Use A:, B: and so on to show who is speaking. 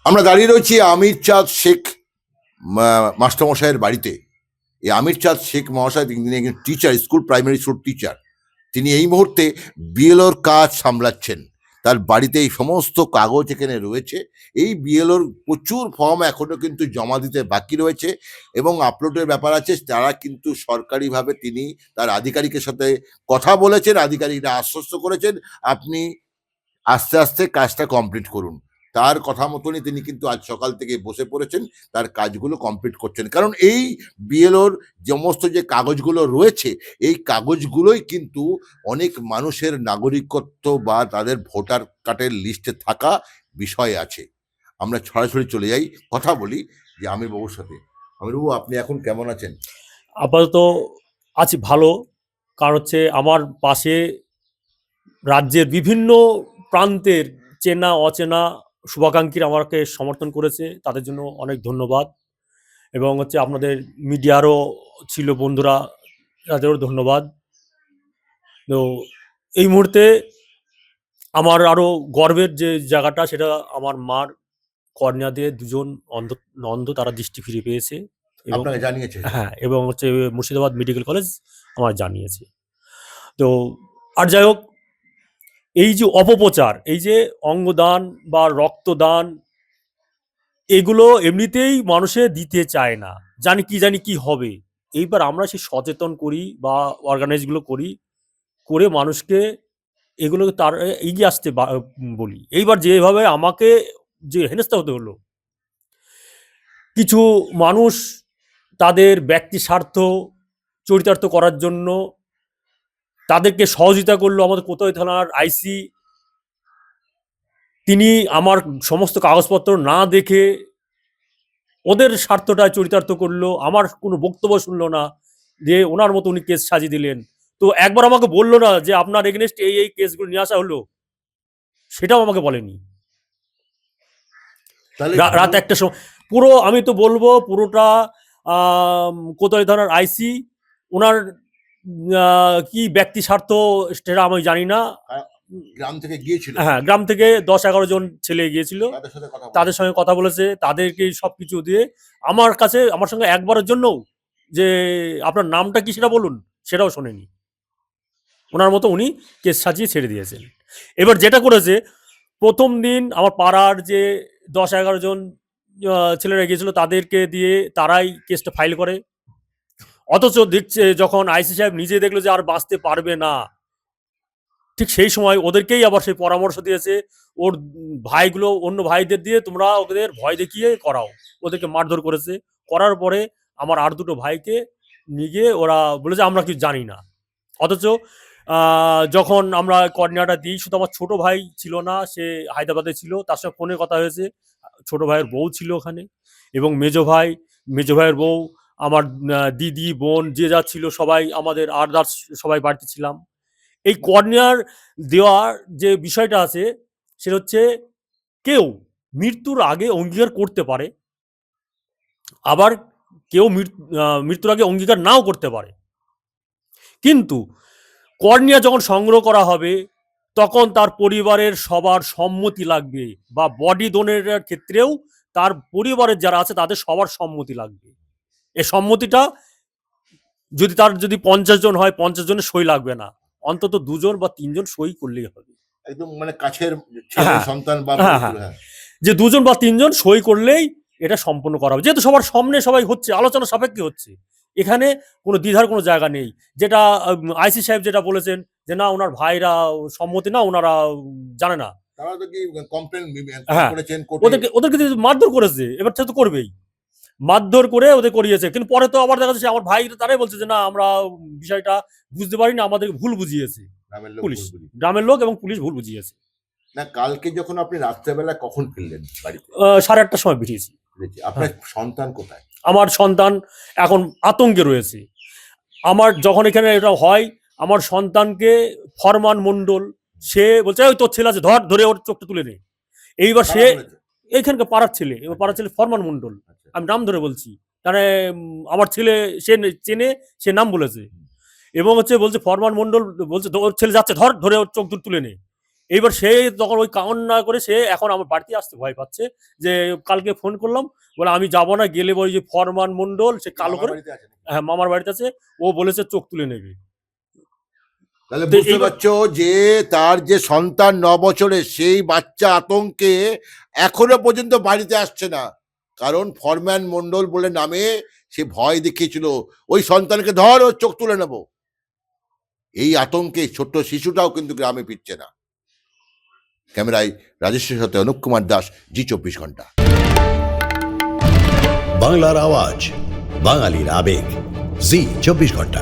A: আমরা দাঁড়িয়ে রয়েছি আমির চাঁদ শেখ মাস্টারমশাইয়ের বাড়িতে। এই আমির চাঁদ শেখ মহাশয় তিনি একজন teacher, school primary school teacher. তিনি এই মুহূর্তে বিএলওর কাজ সামলাচ্ছেন। তার বাড়িতে এই সমস্ত কাগজ এখানে রয়েছে। এই বিএলওর প্রচুর ফর্ম এখনো কিন্তু জমা দিতে বাকি রয়েছে এবং আপলোডের ব্যাপার আছে। তারা কিন্তু সরকারিভাবে তিনি তার আধিকারিকের সাথে কথা বলেছেন, আধিকারিকরা আশ্বস্ত করেছেন আপনি আস্তে আস্তে কাজটা কমপ্লিট করুন। তার কথা মতনই তিনি কিন্তু আজ সকাল থেকে বসে পড়েছেন, তার কাজগুলো কমপ্লিট করছেন। কারণ এই বিএলওর সমস্ত যে কাগজগুলো রয়েছে, এই কাগজগুলোই কিন্তু অনেক মানুষের নাগরিকত্ব বা তাদের ভোটার কার্ডের লিস্টে থাকা বিষয় আছে। আমরা সরাসরি চলে যাই, কথা বলি যে আমির বাবুর সাথে। আমির বাবু, আপনি এখন কেমন আছেন?
B: আপাতত আছি ভালো। কারণ হচ্ছে আমার পাশে রাজ্যের বিভিন্ন প্রান্তের চেনা অচেনা শুভাকাঙ্ক্ষীরা আমাকে সমর্থন করেছে, তাদের জন্য অনেক ধন্যবাদ। এবং হচ্ছে আপনাদের মিডিয়ারও ছিল বন্ধুরা, তাদেরও ধন্যবাদ। তো এই মুহূর্তে আমার আরও গর্বের যে জায়গাটা, সেটা আমার মার কর্নিয়া দিয়ে দুজন অন্ধ তারা দৃষ্টি ফিরে পেয়েছে এবং
A: আপনাকে জানিয়েছে?
B: হ্যাঁ, এবং হচ্ছে মুর্শিদাবাদ মেডিকেল কলেজ আমার জানিয়েছে। তো আর যাই হোক, এই যে অপপ্রচার, এই যে অঙ্গদান বা রক্তদান, এগুলো এমনিতেই মানুষে দিতে চায় না, জানি কি হবে। এইবার আমরা সেই সচেতন করি বা অর্গানাইজগুলো করি, করে মানুষকে এগুলো তার এগিয়ে আসতে বলি। এইবার যেভাবে আমাকে যে হেনস্থা হতে হলো, কিছু মানুষ তাদের ব্যক্তি স্বার্থ চরিতার্থ করার জন্য তাদেরকে সহযোগিতা করলো। আমাদের কোতোয়ালি থানার আইসি, তিনি আমার সমস্ত কাগজপত্র না দেখে ওদের স্বার্থটা চরিতার্থ করলো, আমার কোনো বক্তব্য শুনলো না, যে ওনার মতো উনি কেস সাজিয়ে দিলেন। তো একবার আমাকে বললো না যে আপনার এগেনস্ট এই কেসগুলো নিয়ে আসা হলো, সেটাও আমাকে বলেনি। রাত একটা সময় পুরো, আমি তো বলবো পুরোটা কোতোয়ালি থানার আইসি, ওনার কি ব্যক্তি স্বার্থ সেটা আমি জানি না।
A: গ্রাম থেকে গিয়েছিল,
B: হ্যাঁ, গ্রাম থেকে 10-11 জন ছেলে গিয়েছিল, তাদের সঙ্গে কথা বলেছে, তাদেরকে সবকিছু দিয়ে আমার কাছে, আমার সঙ্গে একবারের জন্য যে আপনার নামটা কি সেটা বলুন, সেটাও শোনেনি। ওনার মতো উনি কেস সাজিয়ে ছেড়ে দিয়েছেন। এবার যেটা করেছে, প্রথম দিন আমার পাড়ার যে 10-11 জন ছেলেরা গিয়েছিল, তাদেরকে দিয়ে তারাই কেসটা ফাইল করে। অথচ দেখছে যখন আইসি সাহেব নিজে দেখলো যে আর বাঁচতে পারবে না, ঠিক সেই সময় ওদেরকেই আবার সেই পরামর্শ দিয়েছে, ওর ভাইগুলো অন্য ভাইদের দিয়ে তোমরা ওদের ভয় দেখিয়ে করাও। ওদেরকে মারধর করেছে। করার পরে আমার আর দুটো ভাইকে নিয়ে গিয়ে ওরা বলেছে আমরা কিছু জানি না। অথচ যখন আমরা কর্নিয়াটা দিই, শুধু আমার ছোট ভাই ছিল না, সে হায়দ্রাবাদে ছিল, তার সঙ্গে ফোনে কথা হয়েছে। ছোট ভাইয়ের বউ ছিল ওখানে, এবং মেজো ভাইয়ের বউ, আমার দিদি বোন যে যা ছিল সবাই, আমাদের আদার্স সবাই বাড়িতে ছিলাম। এই কর্নিয়ার দেওয়ার যে বিষয়টা আছে, সেটা হচ্ছে কেউ মৃত্যুর আগে অঙ্গীকার করতে পারে, আবার কেউ মৃত্যুর আগে অঙ্গীকার নাও করতে পারে। কিন্তু কর্নিয়া যখন সংগ্রহ করা হবে, তখন তার পরিবারের সবার সম্মতি লাগবে, বা বডি ডোনেটের ক্ষেত্রেও তার পরিবারের যারা আছে তাদের সবার সম্মতি লাগবে। এই সম্মতিটা যদি 50 জন হয়, 50 জনের সই লাগবে না, অন্তত 2 জন বা 3 জন সই করলেই হবে।
A: একদম মানে কাছের ছেলে সন্তান বা
B: যে 2 জন বা 3 জন সই করলেই এটা সম্পন্ন করা হবে, যেহেতু সবার সামনে সবাই হচ্ছে, আলোচনা সাপেক্ষে হচ্ছে, এখানে কোনো দ্বিধার কোনো জায়গা নেই। যেটা আইসি সাহেব যেটা বলেছেন যে না, ওনার ভাইরা সম্মতি না, ওনারা জানে না, ওদেরকে মারধর করেছে, এবার সে তো করবেই, মারধর করে ওদের করিয়েছে। কিন্তু পরে তো আবার দেখা যাচ্ছে আমার ভাই তারাই বলছে যে না, আমরা বিষয়টা বুঝতে পারিনি, আমাদেরকে ভুল বুঝিয়েছে পুলিশ, গ্রামের লোক এবং পুলিশ ভুল বুঝিয়েছে।
A: না, কালকে যখন আপনি রাত্রেবেলা কখন ফিরলেন বাড়িতে?
B: 8:30টার সময় বেরিয়েছি।
A: আপনার সন্তান কোথায়?
B: আমার সন্তান এখন আতঙ্কে রয়েছে। আমার যখন এখানে এটা হয়, আমার সন্তানকে ফরমান মণ্ডল, সে বলছে ওই তোর ছেলে আছে, ধরে ওর চোখটা তুলে নে। এইবার সে এইখানকার পাড়ার ছেলে, এবার পাড়ার ছেলে ফরমান মণ্ডল, আমি নাম ধরে বলছি, মানে আমার ছেলে সে চেনে, সে নাম বলেছে, এবং হচ্ছে বলছে ফরমান মণ্ডল, বলছে ওর ছেলে যাচ্ছে, ধরে ওর চোখ তুলে নে। এইবার সে তখন ওই কাউন্ট না করে সে এখন আমার বাড়িতে আসতে ভয় পাচ্ছে, যে কালকে ফোন করলাম, বলে আমি যাব না, গেলে ওই যে ফরমান মন্ডল সে কালো করে, হ্যাঁ মামার বাড়িতে আছে, ও বলেছে চোখ তুলে নেবে।
A: তাহলে
B: তো
A: বুঝতে
B: এইবার
A: পারছো যে তার যে সন্তান 9 বছরের, সেই বাচ্চা আতঙ্কে এখনো পর্যন্ত বাড়িতে আসছে না, কারণ ফরম্যান মন্ডল বলে নামে সে ভয় দেখিয়েছিল ওই সন্তানকে ধর ওর চোখ তুলে নেব। এই আতঙ্কে ছোট্ট শিশুটাও কিন্তু গ্রামে ফিরছে না। ক্যামেরায় রাজেশের সাথে অনুপ কুমার দাস, জি 24 ঘন্টা।
C: বাংলার আওয়াজ, বাঙালির আবেগ, জি 24 ঘন্টা।